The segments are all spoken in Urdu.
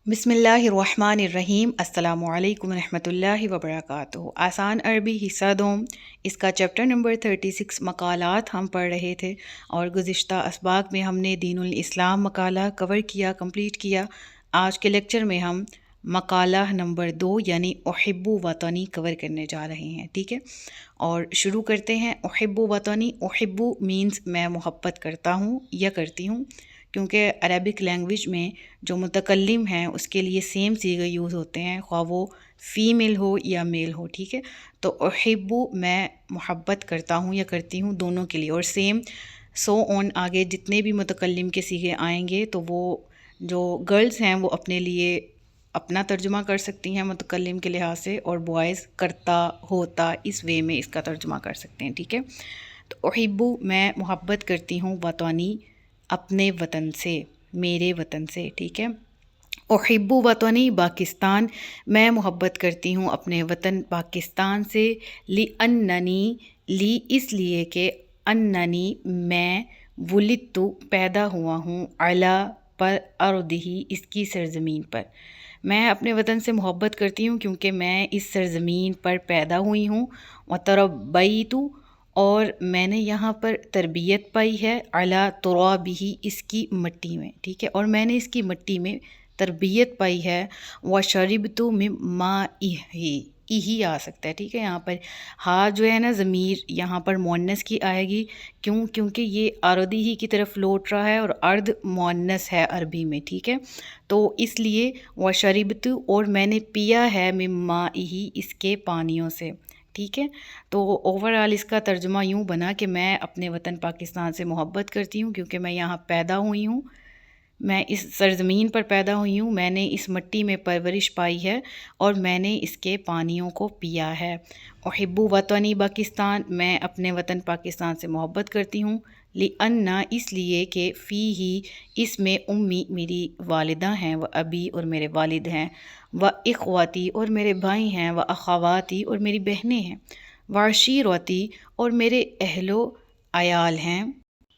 بسم اللہ الرحمن الرحیم۔ السلام علیکم ورحمۃ اللہ وبرکاتہ۔ آسان عربی حصہ دوم، اس کا چیپٹر نمبر 36 مقالات ہم پڑھ رہے تھے، اور گزشتہ اسباق میں ہم نے دین الاسلام مقالہ کور کیا، کمپلیٹ کیا۔ آج کے لیکچر میں ہم مقالہ نمبر 2 یعنی احب وطنی کور کرنے جا رہے ہیں، ٹھیک ہے؟ اور شروع کرتے ہیں۔ احب وطنی، احب مینز میں محبت کرتا ہوں یا کرتی ہوں، کیونکہ عربک لینگویج میں جو متکلم ہیں اس کے لیے سیم صیغے یوز ہوتے ہیں، خواہ وہ فیمیل ہو یا میل ہو، ٹھیک ہے؟ تو احبو میں محبت کرتا ہوں یا کرتی ہوں، دونوں کے لیے، اور سیم سو آن آگے جتنے بھی متکلم کے صیغے آئیں گے تو وہ جو گرلز ہیں وہ اپنے لیے اپنا ترجمہ کر سکتی ہیں متکلم کے لحاظ سے، اور بوائز کرتا، ہوتا، اس وے میں اس کا ترجمہ کر سکتے ہیں، ٹھیک ہے؟ تو احبو میں محبت کرتی ہوں، وطنی اپنے وطن سے، میرے وطن سے، ٹھیک ہے؟ احب وطنی پاکستان، میں محبت کرتی ہوں اپنے وطن پاکستان سے، لِأَنَّنِی، لی اس لیے کہ اننی میں، ولدت پیدا ہوا ہوں، علی پر، ارضہ اس کی سرزمین پر۔ میں اپنے وطن سے محبت کرتی ہوں کیونکہ میں اس سرزمین پر پیدا ہوئی ہوں، وتربیت، اور میں نے یہاں پر تربیت پائی ہے، علی ترابہ اس کی مٹی میں، ٹھیک ہے؟ اور میں نے اس کی مٹی میں تربیت پائی ہے، وشربت من مائہ، ہی آ سکتا ہے، ٹھیک ہے؟ یہاں پر ہا جو ہے نا ضمیر یہاں پر مؤنث کی آئے گی، کیونکہ یہ ارضی ہی کی طرف لوٹ رہا ہے، اور ارض مؤنث ہے عربی میں، ٹھیک ہے؟ تو اس لیے وشربت، اور میں نے پیا ہے، من مائہ اس کے پانیوں سے، ٹھیک ہے؟ تو اوورآل اس کا ترجمہ یوں بنا کہ میں اپنے وطن پاکستان سے محبت کرتی ہوں کیونکہ میں یہاں پیدا ہوئی ہوں، میں اس سرزمین پر پیدا ہوئی ہوں، میں نے اس مٹی میں پرورش پائی ہے، اور میں نے اس کے پانیوں کو پیا ہے۔ احب وطنی پاکستان، میں اپنے وطن پاکستان سے محبت کرتی ہوں، لِأَنَّ اس لیے کہ فیہ اس میں، امی میری والدہ ہیں، و ابی اور میرے والد ہیں، و اخواتی اور میرے بھائی ہیں، و اخواتی اور میری بہنیں ہیں، و عشیرتی اور میرے اہل و عیال ہیں،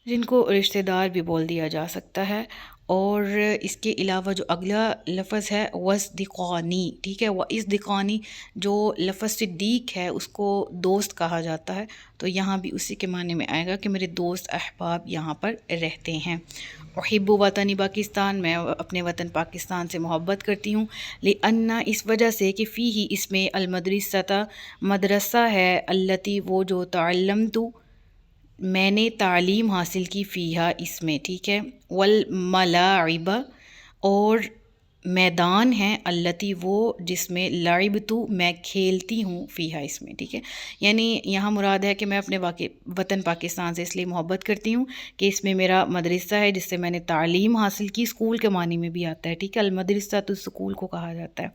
جن کو رشتہ دار بھی بول دیا جا سکتا ہے۔ اور اس کے علاوہ جو اگلا لفظ ہے وصدقانی، ٹھیک ہے؟ وصدقانی، جو لفظ صدیق ہے اس کو دوست کہا جاتا ہے، تو یہاں بھی اسی کے معنی میں آئے گا کہ میرے دوست احباب یہاں پر رہتے ہیں۔ احب وطنی پاکستان، میں اپنے وطن پاکستان سے محبت کرتی ہوں، لِأَنَّ اس وجہ سے کہ فیہ اس میں، المدرسۃ مدرسہ ہے، التی وہ جو، تعلمت میں نے تعلیم حاصل کی، فیہا اس میں، ٹھیک ہے؟ والملاعب اور میدان ہیں، التی وہ جس میں، لعبت میں کھیلتی ہوں، فیہا اس میں، ٹھیک ہے؟ یعنی یہاں مراد ہے کہ میں اپنے وطن پاکستان سے اس لیے محبت کرتی ہوں کہ اس میں میرا مدرسہ ہے جس سے میں نے تعلیم حاصل کی، اسکول کے معنی میں بھی آتا ہے، ٹھیک ہے؟ المدرسہ تو اسکول کو کہا جاتا ہے،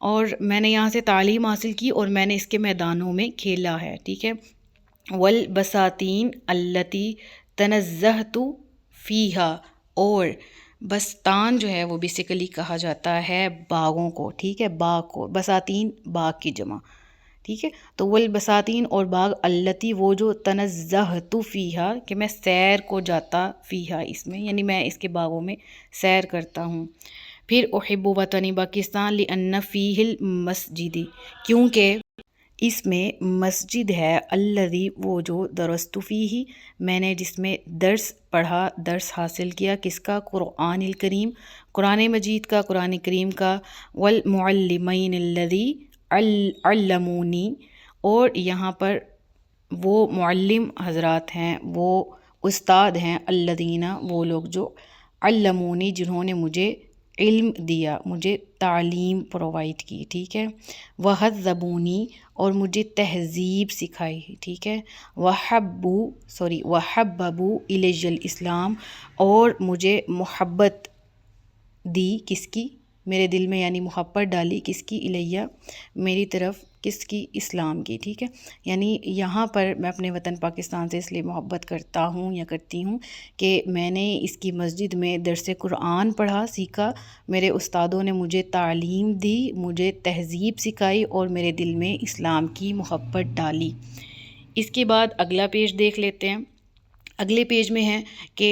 اور میں نے یہاں سے تعلیم حاصل کی اور میں نے اس کے میدانوں میں کھیلا ہے، ٹھیک ہے؟ والبساتین التی تنزہت فیہا، اور بستان جو ہے وہ بیسیکلی کہا جاتا ہے باغوں کو، ٹھیک ہے؟ باغ کو، بساتین باغ کی جمع، ٹھیک ہے؟ تو والبساتین اور باغ، التی وہ جو، تنزہت فیہا کہ میں سیر کو جاتا، فیہا اس میں، یعنی میں اس کے باغوں میں سیر کرتا ہوں۔ پھر احب وطنی پاکستان، لِأَنَّ فیہ المسجد کیونکہ اس میں مسجد ہے، الذی وہ جو، درست فیہ میں نے جس میں درس پڑھا، درس حاصل کیا، کس کا؟ قرآن الکریم، قرآن مجید کا، قرآن کریم کا، والمعلمین الذی علمونی، اور یہاں پر وہ معلم حضرات ہیں، وہ استاد ہیں، الذین وہ لوگ جو، علمونی جنہوں نے مجھے علم دیا، مجھے تعلیم پرووائڈ کی، ٹھیک ہے؟ وہذبونی اور مجھے تہذیب سکھائی، ٹھیک ہے؟ وحببوا الی الاسلام اور مجھے محبت دی، کس کی؟ میرے دل میں، یعنی محبت ڈالی، کس کی؟ الیہ میری طرف، کس کی؟ اسلام کی، ٹھیک ہے؟ یعنی یہاں پر میں اپنے وطن پاکستان سے اس لیے محبت کرتا ہوں یا کرتی ہوں کہ میں نے اس کی مسجد میں درس قرآن پڑھا، سیکھا، میرے استادوں نے مجھے تعلیم دی، مجھے تہذیب سکھائی، اور میرے دل میں اسلام کی محبت ڈالی۔ اس کے بعد اگلا پیج دیکھ لیتے ہیں۔ اگلے پیج میں ہے کہ